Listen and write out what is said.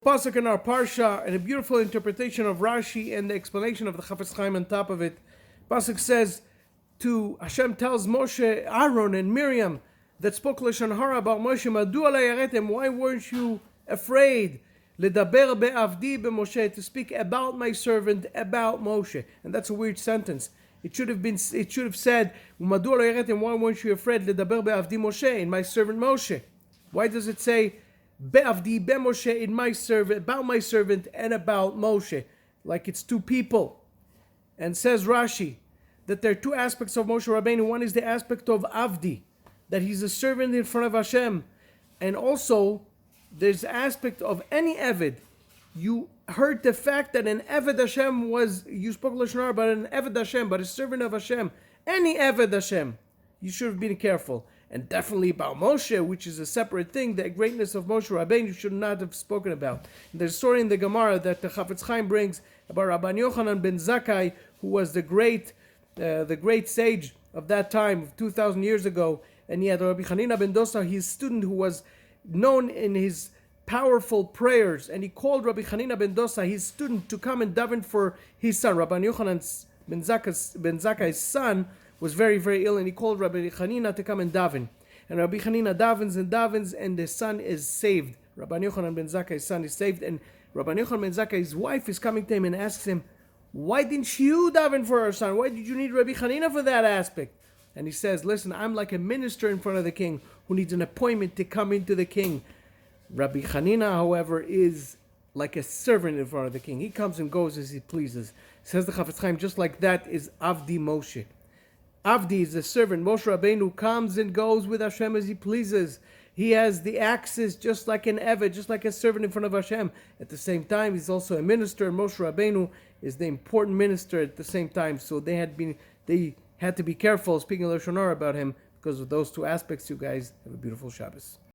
Pasuk in our Parsha, and a beautiful interpretation of Rashi and the explanation of the Chafetz Chaim on top of it. Pasuk says, Hashem tells Moshe, Aaron, and Miriam that spoke Lashon Hara about Moshe, Madua layaretem, why weren't you afraid? Ledaber be'avdi beMoshe, to speak about my servant, about Moshe. And that's a weird sentence. It should have said, Madua layaretem, why weren't you afraid? Ledaber be'avdi Moshe, in my servant Moshe. Why does it say Be'avdi beMoshe, in my servant, about my servant and about Moshe, like it's two people? And says Rashi that there are two aspects of Moshe Rabbeinu. One is the aspect of Avdi, that he's a servant in front of Hashem, and also there's the aspect of any Eved. You heard the fact that an Eved Hashem was, you spoke Lashon Hara about an Eved Hashem, but a servant of Hashem, any Eved Hashem, you should have been careful. And definitely about Moshe, which is a separate thing, the greatness of Moshe Rabbeinu you should not have spoken about. And there's a story in the Gemara that the Chafetz Chaim brings about Rabban Yochanan ben Zakkai, who was the great sage of that time, 2,000 years ago. And he had Rabbi Chanina ben Dosa, his student, who was known in his powerful prayers. And he called Rabbi Chanina ben Dosa, his student, to come and daven for his son. Rabban Yochanan ben Zakkai's son was very, very ill, and he called Rabbi Chanina to come and daven. And Rabbi Chanina davens, and the son is saved. Rabbi Yochanan ben Zakkai's son is saved, and Rabbi Yochanan ben Zakkai's wife is coming to him and asks him, why didn't you daven for our son? Why did you need Rabbi Chanina for that aspect? And he says, listen, I'm like a minister in front of the king who needs an appointment to come into the king. Rabbi Chanina, however, is like a servant in front of the king. He comes and goes as he pleases. Says the Chafetz Chaim, just like that is Avdi Moshe. Avdi is the servant. Moshe Rabbeinu comes and goes with Hashem as he pleases. He has the access just like an Eved, just like a servant in front of Hashem. At the same time, he's also a minister, and Moshe Rabbeinu is the important minister at the same time. So they had to be careful speaking Lashon Hara about him because of those two aspects. You guys have a beautiful Shabbos.